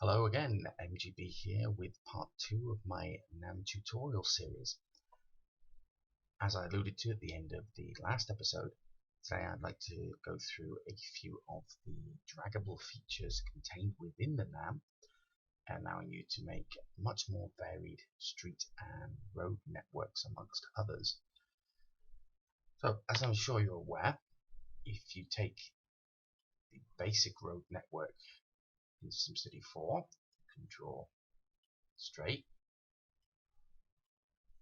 Hello again, MGB here with part 2 of my NAM tutorial series. As I alluded to at the end of the last episode, today I'd like to go through a few of the draggable features contained within the NAM, allowing you to make much more varied street and road networks amongst others. So, as I'm sure you're aware, if you take the basic road network in SimCity 4, you can draw straight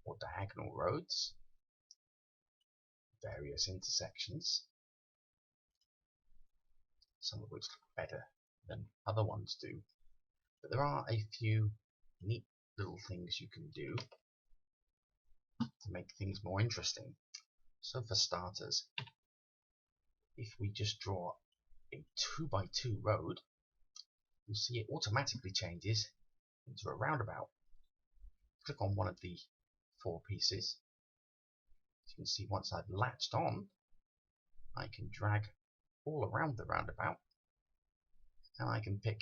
or diagonal roads, various intersections, some of which look better than other ones do, but there are a few neat little things you can do to make things more interesting. So for starters, if we just draw a 2x2 road, you'll see it automatically changes into a roundabout. Click on one of the 4 pieces. As you can see, once I've latched on, I can drag all around the roundabout, and I can pick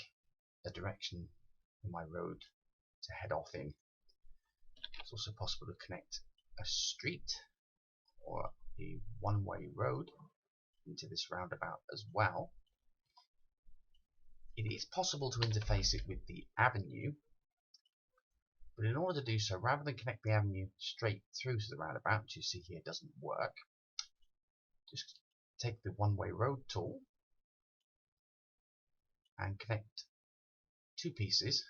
a direction in my road to head off in. It's also possible to connect a street or a one-way road into this roundabout as well. It is possible to interface it with the avenue, but in order to do so, rather than connect the avenue straight through to the roundabout, which you see here doesn't work, just take the one-way road tool and connect 2 pieces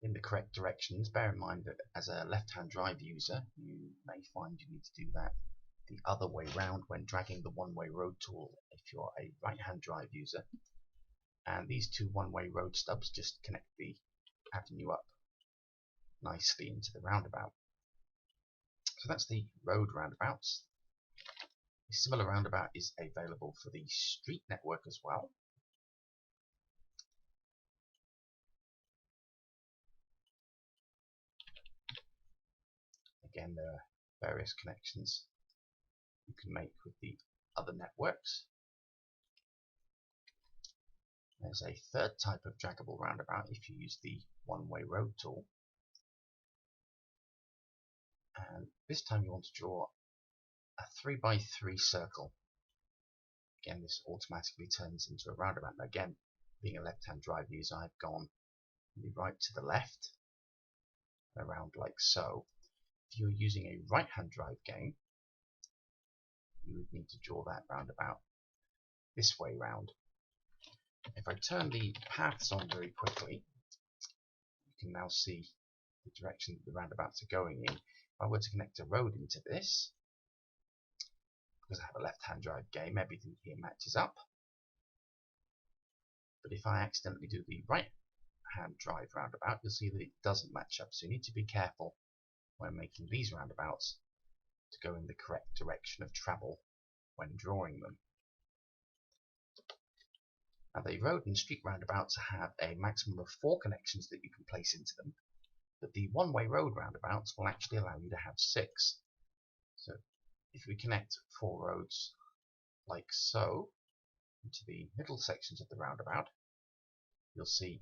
in the correct directions. Bear in mind that as a left-hand drive user, you may find you need to do that the other way round when dragging the one-way road tool if you're a right-hand drive user. And these 2 one-way road stubs just connect the avenue up nicely into the roundabout. So that's the road roundabouts. A similar roundabout is available for the street network as well. Again, there are various connections you can make with the other networks. There's a third type of draggable roundabout if you use the one-way road tool. And this time you want to draw a 3x3 circle. Again, this automatically turns into a roundabout. Now again, being a left-hand drive user, I've gone from the right to the left, around like so. If you're using a right-hand drive game, you would need to draw that roundabout this way round. If I turn the paths on very quickly, you can now see the direction that the roundabouts are going in. If I were to connect a road into this, because I have a left-hand drive game, everything here matches up. But if I accidentally do the right-hand drive roundabout, you'll see that it doesn't match up. So you need to be careful when making these roundabouts to go in the correct direction of travel when drawing them. Now, the road and street roundabouts have a maximum of 4 connections that you can place into them, but the one-way road roundabouts will actually allow you to have 6. So if we connect 4 roads like so into the middle sections of the roundabout, you'll see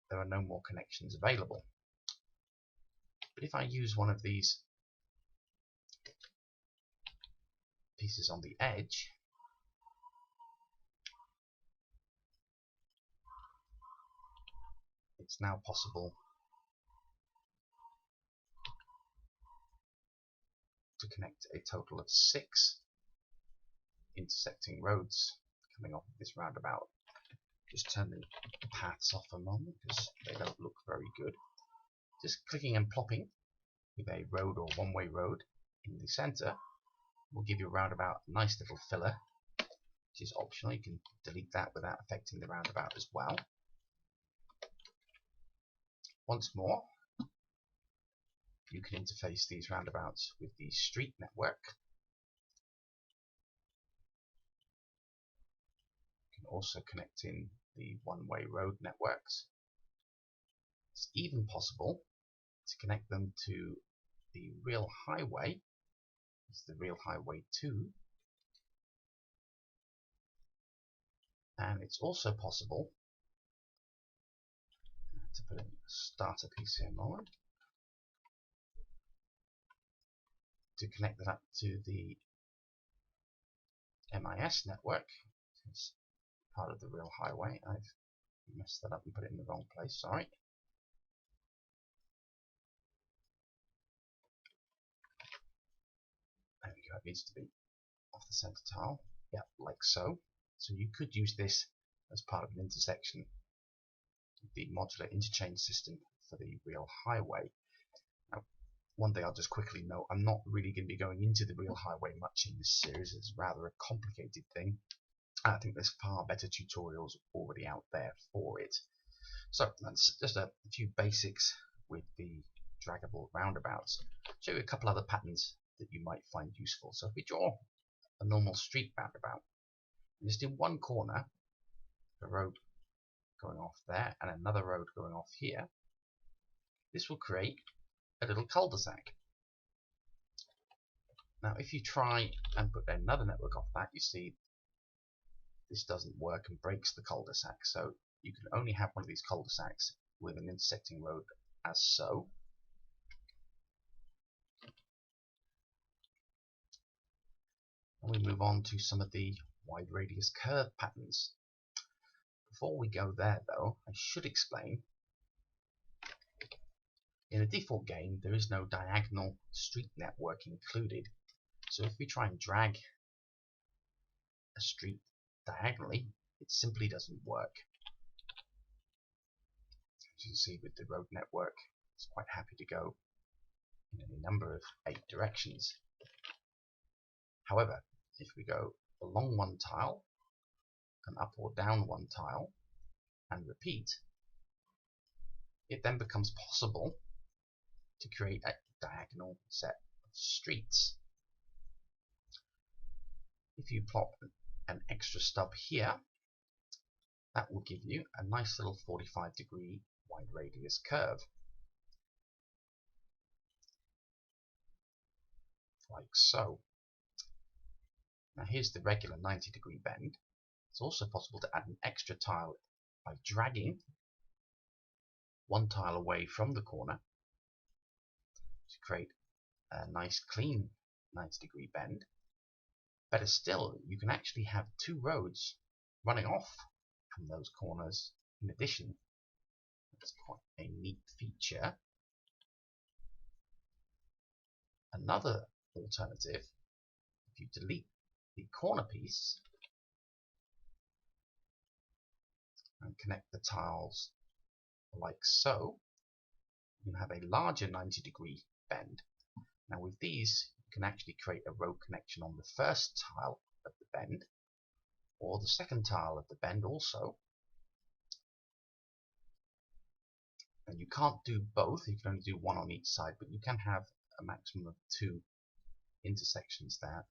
there are no more connections available. But if I use one of these pieces on the edge, it's now possible to connect a total of 6 intersecting roads coming off of this roundabout. Just turn the paths off a moment because they don't look very good. Just clicking and plopping with a road or one-way road in the center will give you a roundabout a nice little filler, which is optional. You can delete that without affecting the roundabout as well. Once more, you can interface these roundabouts with the street network. You can also connect in the one-way road networks. It's even possible to connect them to the real highway. It's the real highway 2. And it's also possible to put in a starter piece here a moment to connect that up to the MIS network. It's part of the real highway. I've messed that up and put it in the wrong place, sorry. There we go, it needs to be off the center tile. Yeah, like so. So you could use this as part of an intersection, the modular interchange system for the real highway. Now, one thing I'll just quickly note, I'm not really going to be going into the real highway much in this series. It's rather a complicated thing. I think there's far better tutorials already out there for it. So that's just a few basics with the draggable roundabouts. I'll show you a couple other patterns that you might find useful. So if we draw a normal street roundabout, and just in one corner, a road going off there and another road going off here, this will create a little cul-de-sac. Now if you try and put another network off that, you see this doesn't work and breaks the cul-de-sac. So you can only have one of these cul-de-sacs with an intersecting road as so. And we move on to some of the wide radius curve patterns. Before we go there though, I should explain, in a default game there is no diagonal street network included. So if we try and drag a street diagonally, it simply doesn't work. As you can see with the road network, it's quite happy to go in any number of 8 directions. However, if we go along one tile and up or down one tile and repeat, it then becomes possible to create a diagonal set of streets. If you plop an extra stub here, that will give you a nice little 45-degree wide radius curve, like so. Now here's the regular 90-degree bend. It's also possible to add an extra tile by dragging one tile away from the corner to create a nice clean 90-degree bend. Better still, you can actually have 2 roads running off from those corners in addition. That's quite a neat feature. Another alternative, if you delete the corner piece and connect the tiles like so, you can have a larger 90-degree bend. Now with these, you can actually create a road connection on the first tile of the bend, or the second tile of the bend also. And you can't do both, you can only do one on each side, but you can have a maximum of 2 intersections there.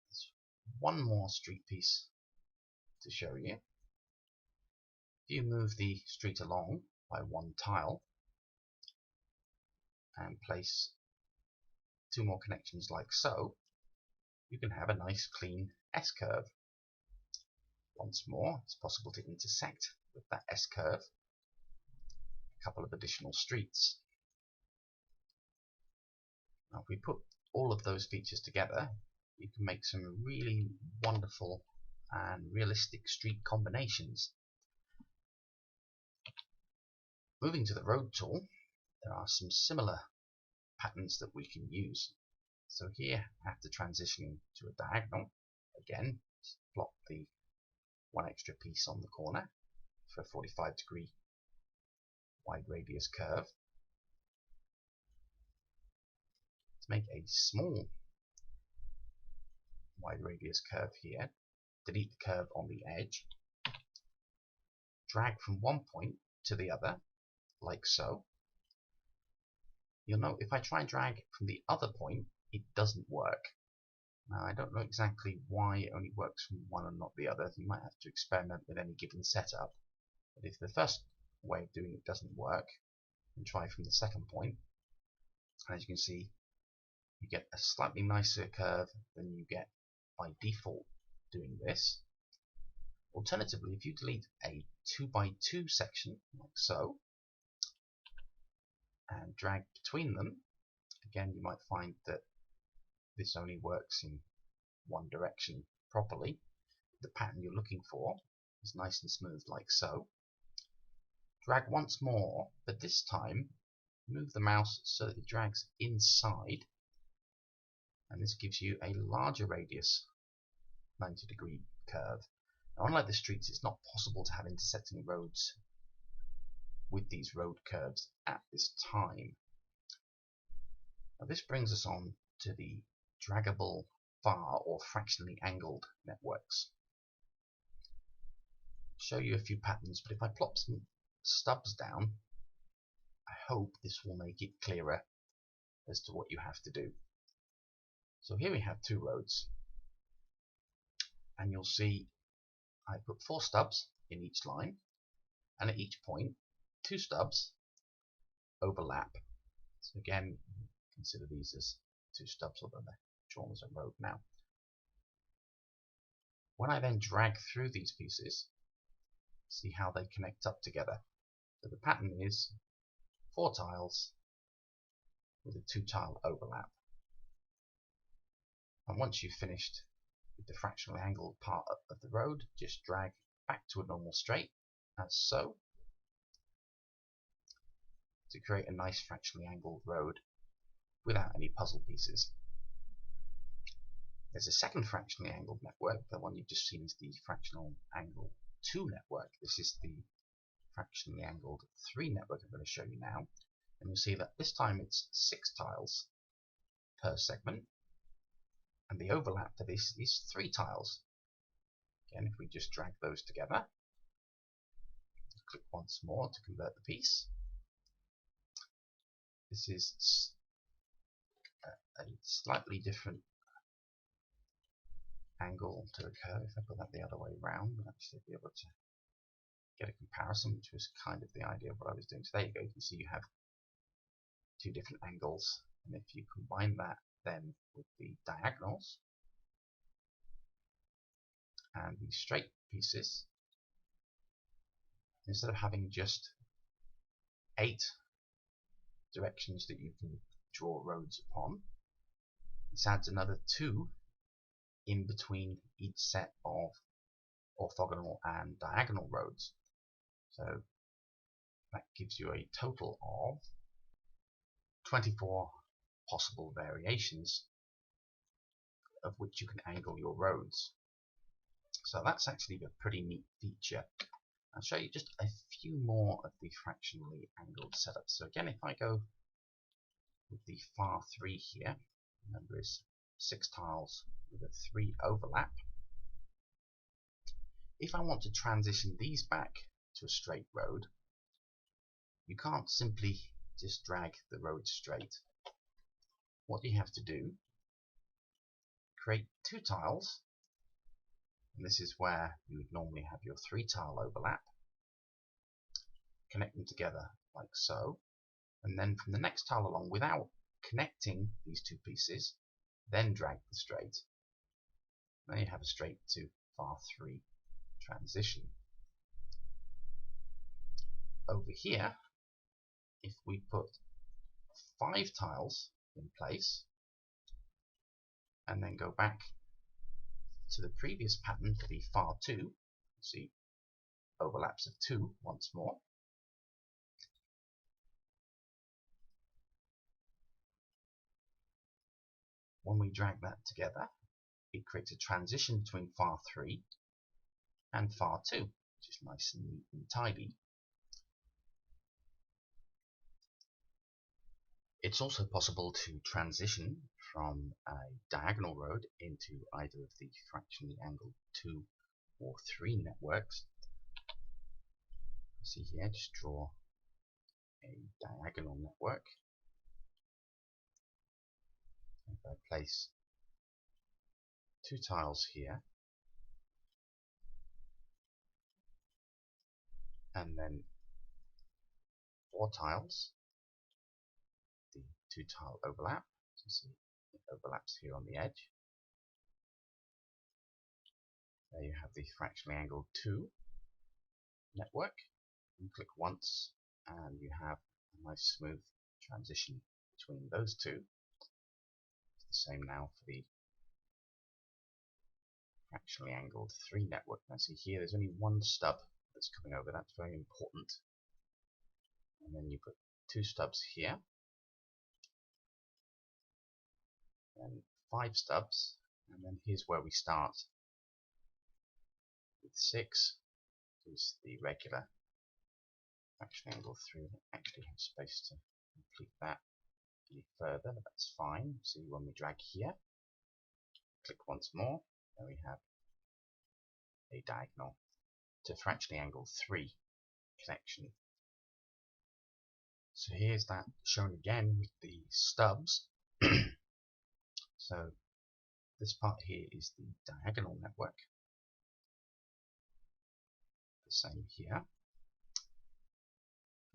There's one more street piece to show you. If you move the street along by one tile and place 2 more connections like so, you can have a nice clean S-curve. Once more, it's possible to intersect with that S-curve a couple of additional streets. Now if we put all of those features together, you can make some really wonderful and realistic street combinations. Moving to the road tool, there are some similar patterns that we can use. So here, after transitioning to a diagonal, again, plot the one extra piece on the corner for a 45-degree wide radius curve. To make a small wide radius curve here, delete the curve on the edge, drag from one point to the other, like so. You'll note if I try and drag from the other point, it doesn't work. Now I don't know exactly why it only works from one and not the other. You might have to experiment with any given setup. But if the first way of doing it doesn't work, then try from the second point. As you can see, you get a slightly nicer curve than you get by default doing this. Alternatively, if you delete a 2x2 section, like so, and drag between them, again you might find that this only works in one direction properly. The pattern you're looking for is nice and smooth like so. Drag once more, but this time move the mouse so that it drags inside, and this gives you a larger radius 90-degree curve. Now, unlike the streets, it's not possible to have intersecting roads with these road curves at this time. Now this brings us on to the draggable FAR or fractionally angled networks. I'll show you a few patterns, but if I plop some stubs down, I hope this will make it clearer as to what you have to do. So here we have two roads, and you'll see I put 4 stubs in each line, and at each point 2 stubs overlap. So again, consider these as 2 stubs, although they're drawn as a road now. When I then drag through these pieces, see how they connect up together. So the pattern is 4 tiles with a 2-tile overlap. And once you've finished with the fractionally angled part of the road, just drag back to a normal straight, as so, to create a nice fractionally angled road without any puzzle pieces. There's a second fractionally angled network. The one you've just seen is the fractional angle 2 network. This is the fractionally angled 3 network I'm going to show you now. And you'll see that this time it's 6 tiles per segment, and the overlap for this is 3 tiles. Again, if we just drag those together, click once more to convert the piece. This is a slightly different angle to occur. If I put that the other way around, we'll actually be able to get a comparison, which was kind of the idea of what I was doing. So there you go, you can see you have 2 different angles, and if you combine that then with the diagonals and the straight pieces, instead of having just 8 directions that you can draw roads upon, this adds another 2 in between each set of orthogonal and diagonal roads. So that gives you a total of 24 possible variations of which you can angle your roads. So that's actually a pretty neat feature. I'll show you just a few more of the fractionally angled setups. So again, if I go with the FAR 3 here, remember it's 6 tiles with a 3 overlap. If I want to transition these back to a straight road, you can't simply just drag the road straight. What you have to do, create 2 tiles, and this is where you would normally have your 3-tile overlap. Connect them together like so, and then from the next tile along, without connecting these 2 pieces, then drag the straight. Then you have a straight to FAR 3 transition. Over here, if we put 5 tiles in place and then go back to the previous pattern for the FAR 2, see overlaps of 2 once more. When we drag that together, it creates a transition between FAR 3 and FAR 2, which is nice and neat and tidy. It's also possible to transition from a diagonal road into either of the fractionally angled 2 or 3 networks. See here, just draw a diagonal network. If I place 2 tiles here, and then 4 tiles, the 2-tile overlap, so see it overlaps here on the edge. There you have the fractionally angled 2 network. You click once and you have a nice smooth transition between those two. It's the same now for the fractionally angled 3 network. Now see here, there's only one stub that's coming over. That's very important. And then you put 2 stubs here, and 5 stubs, and then here's where we start with 6. Is the regular fractionally angled 3. We don't actually have space to complete that any further, but that's fine. See, when we drag here, click once more, there we have a diagonal to fractionally angled 3 connection. So here's that shown again with the stubs. So this part here is the diagonal network. The same here.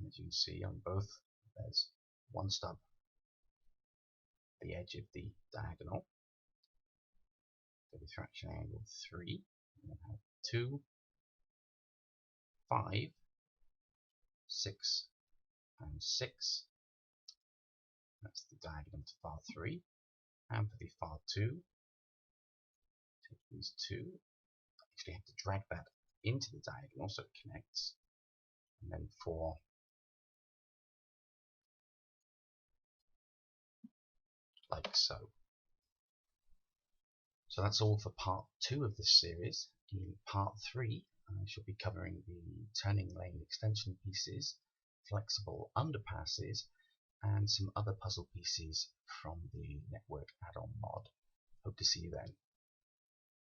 As you can see on both, there's one stub at the edge of the diagonal for the fractionally angled 3. And then have 2, 5, 6, and 6. That's the diagonal to FAR 3. And for the FAR 2, take these 2. Actually have to drag that into the diagonal so it connects. And then for like so. So that's all for part 2 of this series. In part 3, I shall be covering the turning lane extension pieces, flexible underpasses, and some other puzzle pieces from the network add-on mod. Hope to see you then.